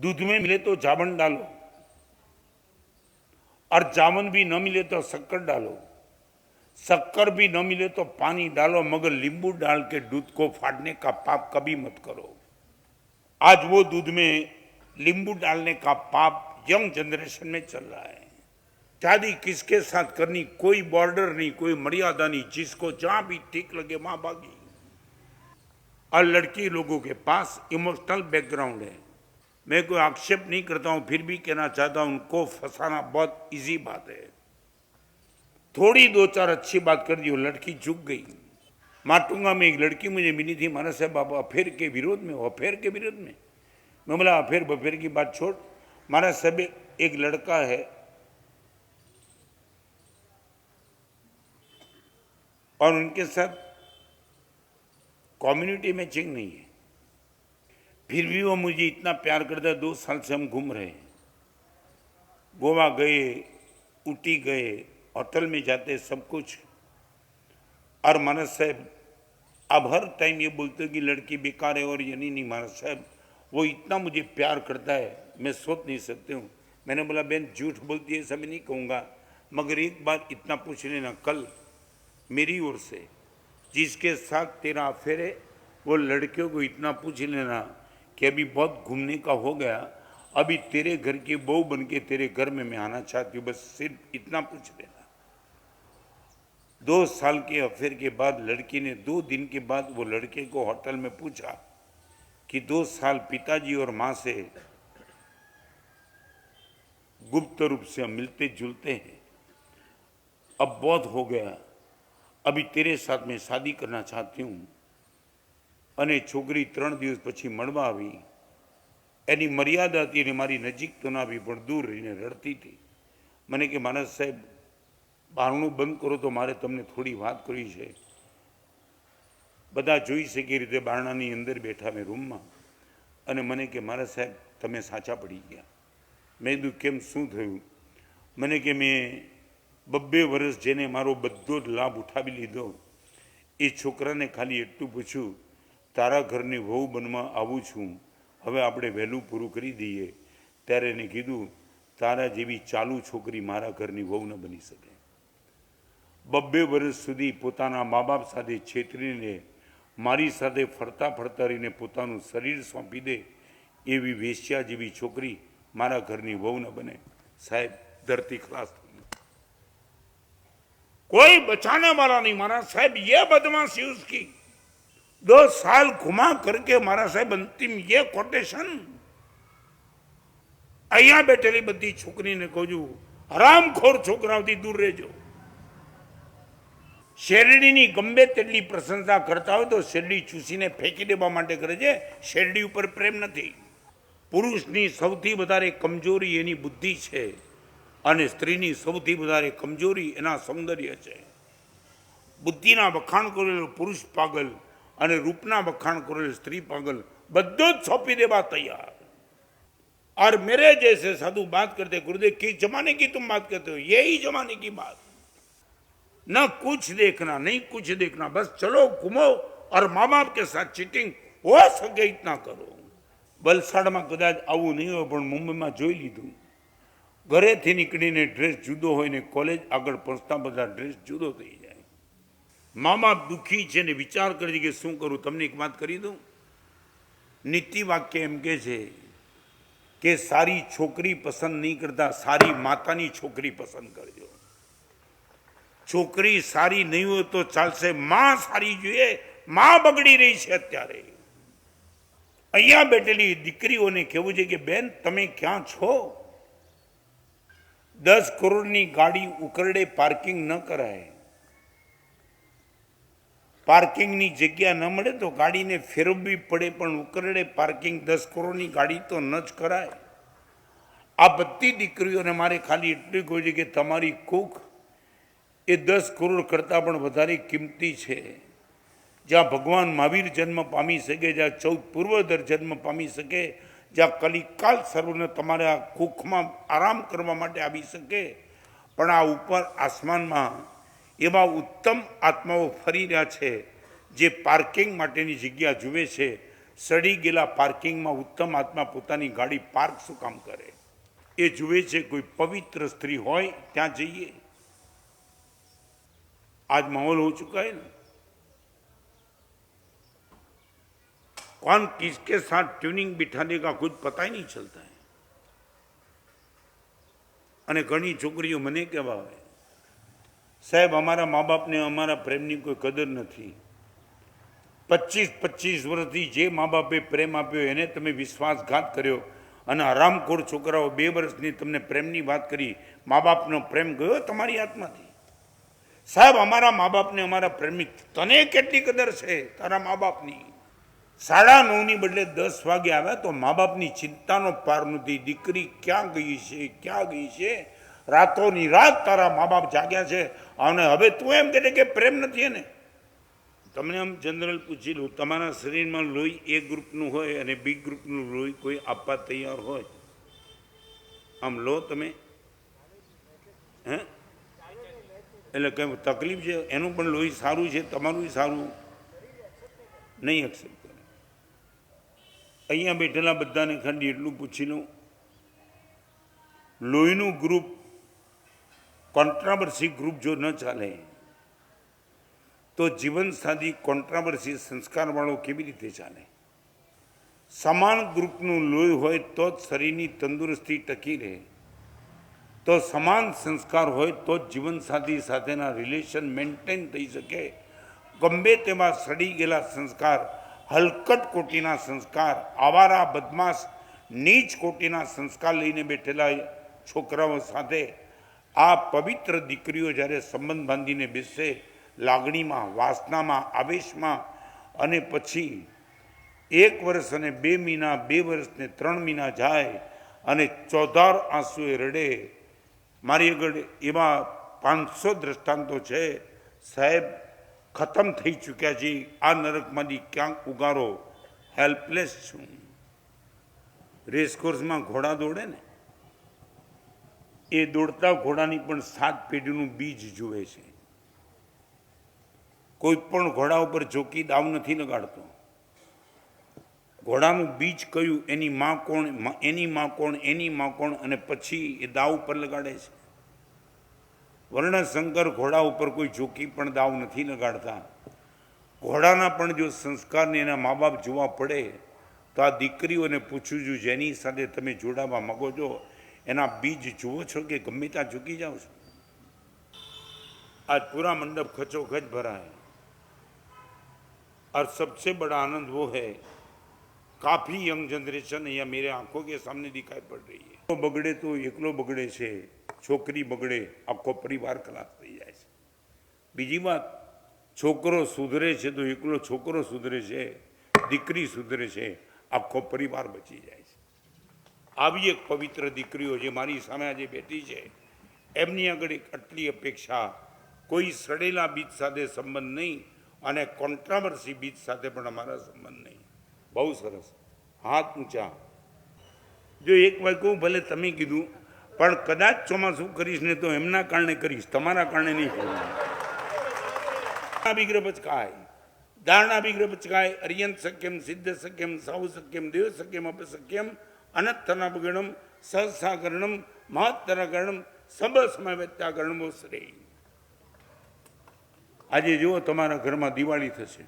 दूध में मिले तो जावन डालो और जावन भी न मिले तो शक्कर डालो, शक्कर भी न मिले तो पानी डालो, मगर नींबू डाल के दूध को फाड़ने का पाप कभी मत करो। आज वो दूध में नींबू डालने का पाप यंग जनरेशन में चल रहा है। शादी किसके साथ करनी, कोई बॉर्डर नहीं, कोई मर्यादा नहीं, जिसको जहां भी ठीक लगे वहां भागी। और लड़की लोगों के पास इमोशनल बैकग्राउंड है। मैं कोई आक्षेप नहीं करता हूं, फिर भी कहना चाहता हूं, उनको फंसाना बहुत इजी बात है। थोड़ी दो चार अच्छी बात कर दी, वो लड़की झुक गई। माटुंगा में एक लड़की मुझे मिली थी, महाराज साहब बाबा अफेयर के विरोध में, अफेयर के विरोध में। मैं बोला अफेयर बफेयर की बात छोड़, महाराज साहब एक लड़का है और उनके साथ कम्युनिटी मैचिंग नहीं है, फिर भी वो मुझे इतना प्यार करता है। 2 साल से हम घूम रहे हैं, गोवा गए, ऊटी गए, होटल में जाते, सब कुछ। और महाराज साहब अब हर टाइम ये बोलते कि लड़की बेकार है और ये नहीं महाराज साहब वो इतना मुझे प्यार करता है, मैं सोच नहीं सकते हूँ। मैंने बोला बहन झूठ बोलती है ऐसा मैं नहीं कहूँगा, मगर एक बार इतना पूछ लेना, कल मेरी ओर से जिसके साथ तेरा अफेयर है वो लड़कियों को इतना पूछ लेना कि अभी बहुत घूमने का हो गया, अभी तेरे घर की बहू बन के तेरे घर में मैं आना चाहती हूँ, बस सिर्फ इतना पूछ लेना। 2 साल के अफेयर के बाद लड़की ने 2 दिन के बाद वो लड़के को होटल में पूछा कि 2 साल पिताजी और माँ से गुप्त रूप से हम मिलते जुलते हैं, अब बहुत हो गया, अभी तेरे साथ मैं शादी करना चाहती हूँ। અને છોકરી 3 દિવસ પછી મળવા આવી, એની મર્યાદા હતી અને મારી નજીક તો ના આવી પણ દૂર રહીને રડતી હતી। મને કે મહારાજ સાહેબ બારણું બંધ કરો તો મારે તમને થોડી વાત કરવી છે। બધા જોઈ શકે રીતે બારણાની અંદર બેઠા મેં રૂમમાં, અને મને કે મહારાજ સાહેબ તમે સાચા પડી ગયા। મેં કીધું કેમ શું થયું? મને કે મેં 2 વર્ષ જેને મારો બધો જ લાભ ઉઠાવી લીધો, એ છોકરાને ખાલી એટલું પૂછ્યું તારા ઘરની વહુ બનવા આવું છું, હવે આપણે વહેલું પૂરું કરી દઈએ। ત્યારે એને કીધું તારા જેવી ચાલુ છોકરી મારા ઘરની વહુ ન બની શકે। 2 વર્ષ સુધી પોતાના મા બાપ સાથે છેતરીને મારી સાથે ફરતા ફરતા રહીને પોતાનું શરીર સોંપી દે એવી વેશ્યા જેવી છોકરી મારા ઘરની વહુ ન બને। સાહેબ ધરતી ખલાસ થઈ, कोई बचाने वाला नहीं। महाराज साहब ये बदमाशी उसकी, 2 साल घुमा करके महाराज साहब अंतिम ये कोटेशन। અહીંયા બેઠેલી બધી છોકરીને કહું છું, હરામખોર છોકરાઓથી દૂર રહેજો। શેરડીની ગમે તેટલી પ્રશંસા કરતા હોય તો શેરડી ચૂસીને ફેંકી દેવા માટે કરે છે, શેરડી ઉપર પ્રેમ નથી। પુરુષની સૌથી વધારે કમજોરી એની બુદ્ધિ છે અને સ્ત્રીની સૌથી વધારે કમજોરી એના સૌંદર્ય છે। બુદ્ધિના વખાણ કરેલો પુરુષ પાગલ અને रूपना बखान करेल स्त्री पागल, बद्दो सौंपी देवा तैयार। और मेरे जैसे साधु बात करते, गुरुदेव किस जमाने की तुम बात करते हो? यही जमाने की बात। न कुछ देखना, नहीं कुछ देखना, बस चलो घूमो और माँ बाप के साथ चीटिंग हो सके इतना करो। वलसाड़ में कदाच आવું नहीं हो, पण मुंबई में જોઈ લીધું। ઘરેથી નીકળીને ડ્રેસ જુદો હોય ને કોલેજ આગળ પહોંચતા બધા ડ્રેસ જુદો થઈ જાય। મા બાપ દુઃખી છે ને વિચાર કરે છે કે શું કરું। તમને એક વાત કરી દઉં, નીતિ વાક્ય એમ કે છે કે સારી છોકરી પસંદ નહીં કરતા, સારી માતાની છોકરી પસંદ કરજો। છોકરી સારી નહીં હોય તો ચાલશે, માં સારી જોઈએ। માં બગડી રહી છે અત્યારે। અહીંયા બેઠેલી દીકરીઓને કહેવું છે કે બેન તમે ક્યાં છો? 10 કરોડની ગાડી ઉકરડે પાર્કિંગ ન કરાય। પાર્કિંગની જગ્યા ન મળે તો ગાડીને ફેરવવી પડે, પણ ઉકરડે પાર્કિંગ 10 કરોડની ગાડી તો ન જ કરાય। આ બધી દીકરીઓને મારે ખાલી એટલું કહ્યું છે કે તમારી કુખ એ 10 કરોડ કરતાં પણ વધારે કિંમતી છે। જ્યાં ભગવાન મહાવીર જન્મ પામી શકે, જ્યાં 14 પૂર્વધર જન્મ પામી શકે, જ્યાં કલિકાલ સર્વને તમારા કુખમાં આરામ કરવા માટે આવી શકે, પણ આ ઉપર આસમાનમાં એવા ઉત્તમ આત્માઓ ફરી રહ્યા છે જે પાર્કિંગ માટેની જગ્યા જુએ છે। સડી ગયેલા પાર્કિંગમાં ઉત્તમ આત્મા પોતાની ગાડી પાર્ક શું કામ કરે? એ જુએ છે કોઈ પવિત્ર સ્ત્રી હોય ત્યાં જઈએ. आज माहौल हो चुका है ना, कौन किसके साथ ट्यूनिंग बिठाने का कुछ पता ही नहीं चलता है. અને ઘણી છોકરીઓ મને કહેવા આવે, સાહેબ અમારા મા બાપને અમારા પ્રેમની કોઈ કદર નથી. 25 વર્ષથી જે મા બાપે પ્રેમ આપ્યો એને તમે વિશ્વાસઘાત કર્યો અને હરામખોર છોકરાઓ 2 વર્ષની તમને પ્રેમની વાત કરી. મા બાપનો પ્રેમ ગયો તમારી હાથમાંથી. સાહેબ અમારા મા બાપને અમારા પ્રેમી, તને કેટલી કદર છે તારા મા બાપની? 9:30 બદલે 10 વાગે આવ્યા તો મા બાપની ચિંતાનો પાર નથી. દીકરી ક્યાં ગઈ છે, ક્યાં ગઈ છે? રાતોની રાત તારા મા બાપ જાગ્યા છે અને હવે તું એમ કહે કે પ્રેમ નથી. એને તમને આમ જનરલ પૂછી લો, તમારા શરીરમાં લોહી એ ગ્રુપનું હોય અને બી ગ્રુપનું લોહી કોઈ આપવા તૈયાર હોય? આમ લો તમે, હે? એટલે કંઈ તકલીફ છે? એનું પણ લોહી સારું છે, તમારું સારું નહીં એક્સેપ્ટ કરે. અહીંયા બેઠેલા બધાને ખાલી એટલું પૂછી લઉં, લોહીનું ગ્રુપ કોન્ટ્રાવર્સી ગ્રુપ જો ન ચાલે તો જીવનસાથી કોન્ટ્રાવર્સી સંસ્કારવાળો કેવી રીતે ચાલે? સમાન ગ્રુપનું લોહી હોય તો જ શરીરની તંદુરસ્તી ટકી રહે, તો સમાન સંસ્કાર હોય તો જ જીવનસાથી સાથેના રિલેશન મેન્ટેન થઈ શકે. ગમે તેવા સડી ગયેલા સંસ્કાર, હલકટ કોટીના સંસ્કાર, આવારા બદમાશ નીચ કોટીના સંસ્કાર લઈને બેઠેલા છોકરાઓ સાથે આ પવિત્ર દીકરીઓ જ્યારે સંબંધ બાંધીને બેસશે, લાગણીમાં, વાસનામાં, આવેશમાં, અને પછી 1 વર્ષ અને 2 મહિના, 2 વર્ષ ને 3 મહિના જાય અને ચોધાર આંસુએ રડે. મારી આગળ એવા 500 દ્રષ્ટાંતો છે. સાહેબ ખતમ થઈ ચૂક્યા છે. આ નરકમાંથી ક્યાંક ઉગારો. હેલ્પલેસ છું. રેસકોર્સમાં ઘોડા દોડે ને, એ દોડતા ઘોડાની પણ 7 પેઢીનું બીજ જુએ છે. કોઈ પણ ઘોડા ઉપર જોકી દાવ નથી લગાડતો. ઘોડાનું બીજ કયું, એની માં કોણ, એની માં કોણ, એની માં કોણ, અને પછી એ દાવ ઉપર લગાડે છે. વર્ણશંકર ઘોડા ઉપર કોઈ જોકી પણ દાવ નથી લગાડતા. ઘોડાના પણ જો સંસ્કારને એના મા બાપ જોવા પડે તો આ દીકરીઓને પૂછું છું, જેની સાથે તમે જોડાવા માગો છો એના બીજ જુઓ છો કે ગમે ત્યાં ઝૂકી જાઓ છો? आज पूरा मंडप खचोखच भरा है और सबसे बड़ा आनंद वो है, काफी यंग जनरेशन यहाँ मेरे आंखों के सामने दिखाई पड़ रही है. तो बगड़े तो एकलो बगड़े છે, છોકરી બગડે આખો પરિવાર ખલાસ થઈ જાય છે. બીજી વાત, છોકરો સુધરે છે તો એકલો છોકરો સુધરે છે, દીકરી સુધરે છે, આખો પરિવાર બચી જાય છે. આવી એક પવિત્ર દીકરીઓ જે મારી સામે આજે બેઠી છે, એમની આગળ એક આટલી અપેક્ષા, કોઈ સડેલા બીજ સાથે સંબંધ નહીં અને કોન્ટ્રાવર્સી બીજ સાથે પણ અમારા સંબંધ નહીં. બહુ સરસ. હાથ ઊંચા. જો એક વાર કહું, ભલે તમે કીધું, પણ કદાચ ચોમાસું કરીશ ને તો એમના કારણે કરીશ, તમારા કારણે નહીં કરું. વિગ્રહ પચકાય, ધારણા વિગ્રહ પચકાય, અર્યંત શક્યમ, સિદ્ધ શક્યમ, સૌ શક્યમ, દેવ શક્યમ, અપશક્યમ, અનંતનાભગણમ, સહસાકરણમ, મહત્તરાકરણમ, સબ સમયવત્યાકરણમો શ્રેય. આજે જુઓ તમારા ઘરમાં દિવાળી થશે.